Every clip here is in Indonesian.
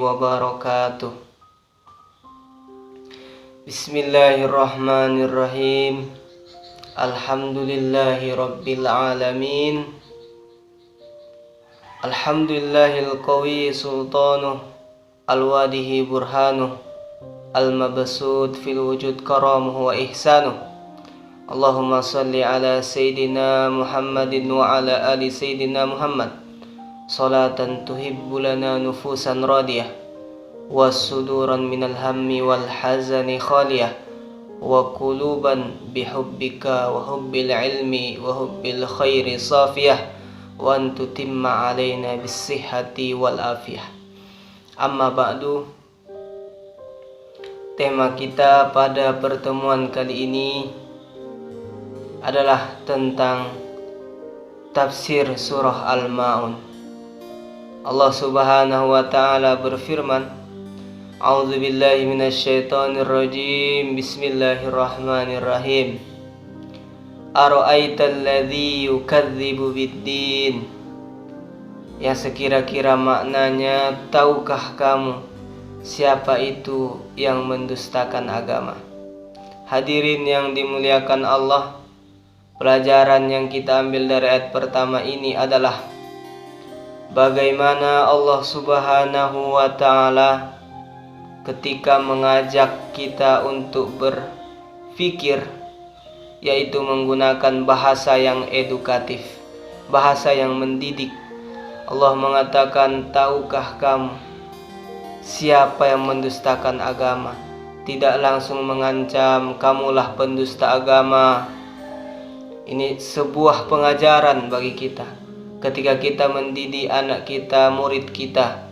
wabarakatuh. Bismillahirrahmanirrahim. Alhamdulillahi rabbil alamin. Alhamdulillahil qawi sultanuh, al-wadihi burhanuh, al-mabsud fil wujud karamuhu wa ihsanuh. Allahumma salli ala Sayyidina Muhammadin wa ala ali Sayyidina Muhammad, salatan tuhibbu lana nufusan radiyah, wa suduran minal hammi wal hazani khaliyah, wa quluban bihubbika wa hubbil ilmi wa hubbil khairi safiyah, wa antutimma alaina bisihhati wal afiyah. Amma ba'du. Tema kita pada pertemuan kali ini adalah tentang tafsir surah Al-Ma'un. Allah Subhanahu wa taala berfirman, A'udzubillahi minasyaitonirrajim. Bismillahirrahmanirrahim. Ara'aital ladzi yukadzibu biddin. Yang sekira-kira maknanya, tahukah kamu siapa itu yang mendustakan agama? Hadirin yang dimuliakan Allah, pelajaran yang kita ambil dari ayat pertama ini adalah bagaimana Allah Subhanahu wa taala ketika mengajak kita untuk berpikir, yaitu menggunakan bahasa yang edukatif, bahasa yang mendidik. Allah mengatakan, tahukah kamu siapa yang mendustakan agama? Tidak langsung mengancam, kamulah pendusta agama. Ini sebuah pengajaran bagi kita. Ketika kita mendidik anak kita, murid kita,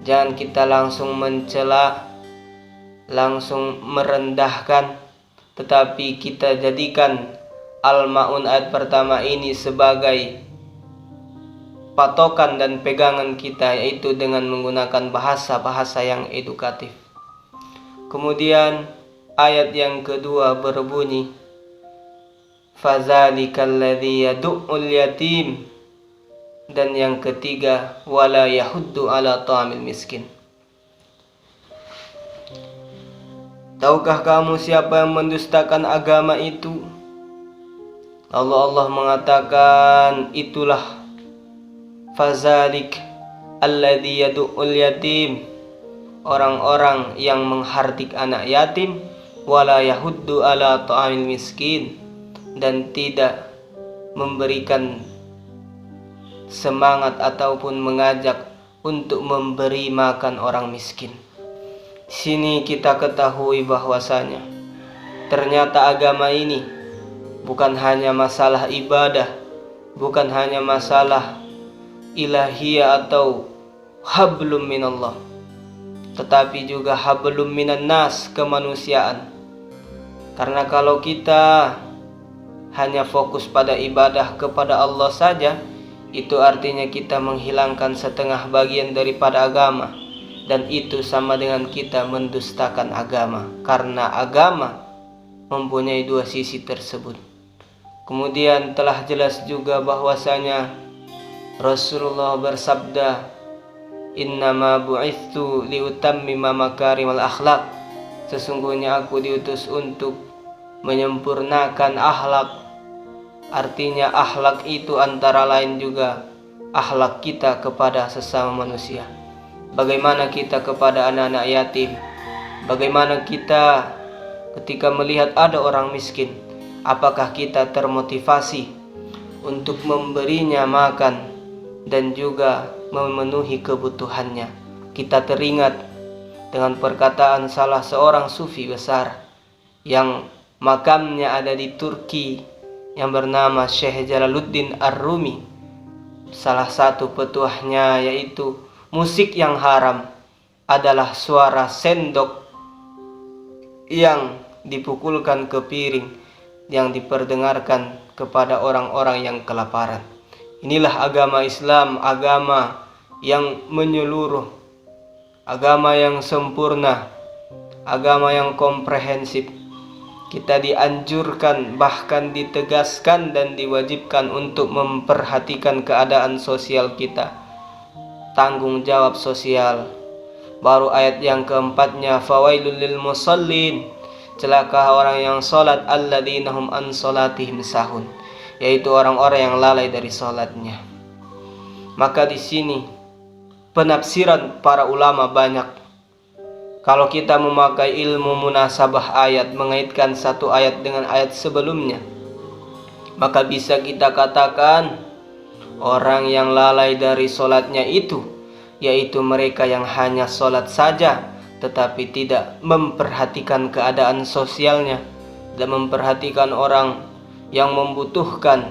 jangan kita langsung mencela, langsung merendahkan, tetapi kita jadikan Al-Ma'un ayat pertama ini sebagai patokan dan pegangan kita, yaitu dengan menggunakan bahasa-bahasa yang edukatif. Kemudian ayat yang kedua berbunyi, Fazalikal ladzi yadu'ul yatim. Dan yang ketiga, wala yahuddu ala ta'amil miskin. Tahukah kamu siapa yang mendustakan agama itu? Allah mengatakan, itulah fazalik alladzi yadu'ul yatim, orang-orang yang menghardik anak yatim, wala yahuddu ala ta'amil miskin, dan tidak memberikan semangat ataupun mengajak untuk memberi makan orang miskin. Sini kita ketahui bahwasanya ternyata agama ini bukan hanya masalah ibadah, bukan hanya masalah ilahiyah atau hablum minallah, tetapi juga hablum minan nas, kemanusiaan. Karena kalau kita hanya fokus pada ibadah kepada Allah saja, itu artinya kita menghilangkan setengah bagian daripada agama. Dan itu sama dengan kita mendustakan agama, karena agama mempunyai dua sisi tersebut. Kemudian telah jelas juga bahwasanya Rasulullah bersabda, Innama bu'ithu liutammima makarimal akhlak. Sesungguhnya aku diutus untuk menyempurnakan akhlak. Artinya akhlak itu antara lain juga akhlak kita kepada sesama manusia. Bagaimana kita kepada anak-anak yatim? Bagaimana kita ketika melihat ada orang miskin? Apakah kita termotivasi untuk memberinya makan dan juga memenuhi kebutuhannya? Kita teringat dengan perkataan salah seorang sufi besar yang makamnya ada di Turki, yang bernama Syekh Jalaluddin Ar-Rumi. Salah satu petuahnya yaitu musik yang haram adalah suara sendok yang dipukulkan ke piring yang diperdengarkan kepada orang-orang yang kelaparan. Inilah agama Islam, agama yang menyeluruh, agama yang sempurna, agama yang komprehensif. Kita dianjurkan, bahkan ditegaskan dan diwajibkan untuk memperhatikan keadaan sosial kita, tanggung jawab sosial, Baru ayat yang keempatnya, fawailul lil musallin, celaka orang yang salat, alladzina hum an salatihim sahun, yaitu orang-orang yang lalai dari salatnya. Maka di sini penafsiran para ulama banyak. Kalau kita memakai ilmu munasabah ayat, mengaitkan satu ayat dengan ayat sebelumnya, maka bisa kita katakan orang yang lalai dari solatnya itu, yaitu mereka yang hanya solat saja tetapi tidak memperhatikan keadaan sosialnya, tidak memperhatikan orang yang membutuhkan,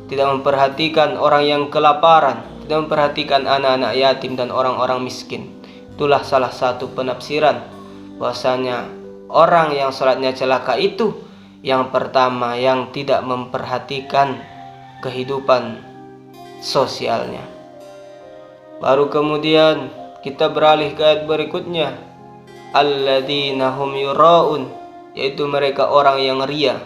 tidak memperhatikan orang yang kelaparan, tidak memperhatikan anak-anak yatim dan orang-orang miskin. Itulah salah satu penafsiran bahwasanya orang yang sholatnya celaka itu yang pertama yang tidak memperhatikan kehidupan sosialnya. Baru kemudian kita beralih ke ayat berikutnya, alladzina hum yura'un, yaitu mereka orang yang ria,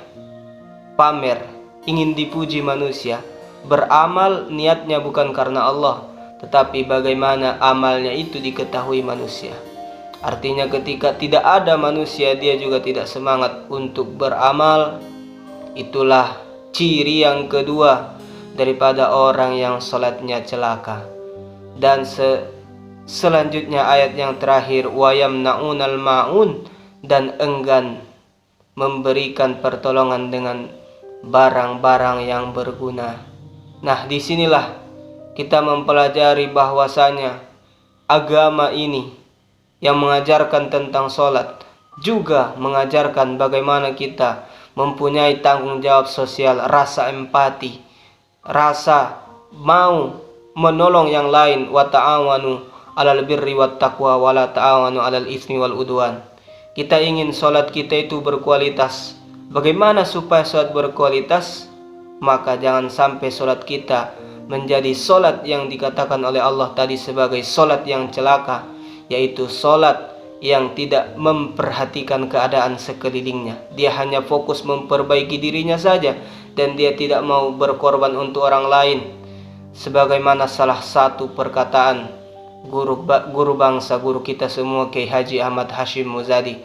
pamer, ingin dipuji manusia, beramal niatnya bukan karena Allah, tetapi bagaimana amalnya itu diketahui manusia. Artinya ketika tidak ada manusia, dia juga tidak semangat untuk beramal. Itulah ciri yang kedua daripada orang yang sholatnya celaka. Dan selanjutnya ayat yang terakhir, wayamna'unal ma'un, dan enggan memberikan pertolongan dengan barang-barang yang berguna. Nah, disinilah kita mempelajari bahwasanya agama ini yang mengajarkan tentang sholat juga mengajarkan bagaimana kita mempunyai tanggung jawab sosial, rasa empati, rasa mau menolong yang lain. Wa ta'awanu 'alal birri wat taqwa wa la ta'awanu 'alal itsmi wal udwan. Kita ingin sholat kita itu berkualitas. Bagaimana supaya sholat berkualitas? Maka jangan sampai sholat kita menjadi solat yang dikatakan oleh Allah tadi sebagai solat yang celaka, yaitu solat yang tidak memperhatikan keadaan sekelilingnya. Dia hanya fokus memperbaiki dirinya saja dan dia tidak mau berkorban untuk orang lain. Sebagaimana salah satu perkataan guru bangsa, guru kita semua, Kiai Haji Ahmad Hashim Muzadi,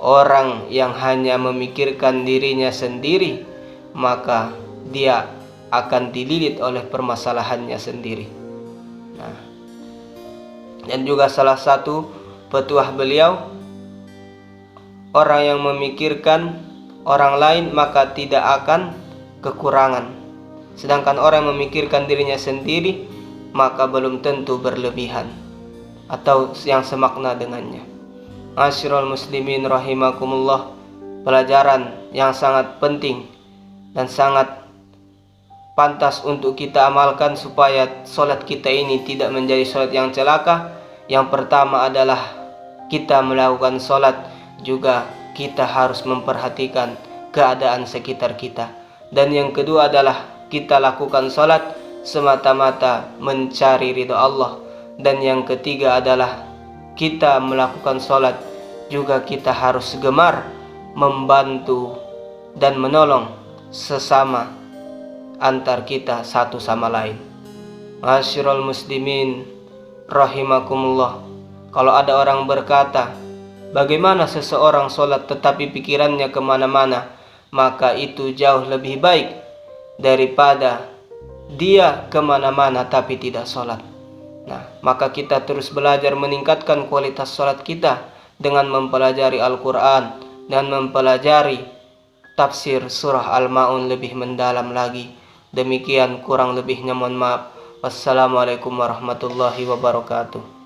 orang yang hanya memikirkan dirinya sendiri, maka dia akan dililit oleh permasalahannya sendiri. Nah, dan juga salah satu petuah beliau, orang yang memikirkan orang lain maka tidak akan kekurangan, sedangkan orang yang memikirkan dirinya sendiri maka belum tentu berlebihan atau yang semakna dengannya. Masyiral muslimin rahimakumullah, pelajaran yang sangat penting dan sangat pantas untuk kita amalkan supaya sholat kita ini tidak menjadi sholat yang celaka. Yang pertama adalah kita melakukan sholat juga kita harus memperhatikan keadaan sekitar kita. Dan yang kedua adalah kita lakukan sholat semata-mata mencari ridha Allah. Dan yang ketiga adalah kita melakukan sholat juga kita harus gemar membantu dan menolong sesama antar kita satu sama lain. Masyiral muslimin rahimakumullah, kalau ada orang berkata, bagaimana seseorang sholat tetapi pikirannya kemana-mana, maka itu jauh lebih baik daripada dia kemana-mana tapi tidak sholat. Nah, maka kita terus belajar meningkatkan kualitas sholat kita dengan mempelajari Al-Quran dan mempelajari tafsir surah Al-Ma'un lebih mendalam lagi. Demikian, kurang lebihnya mohon maaf. Wassalamualaikum warahmatullahi wabarakatuh.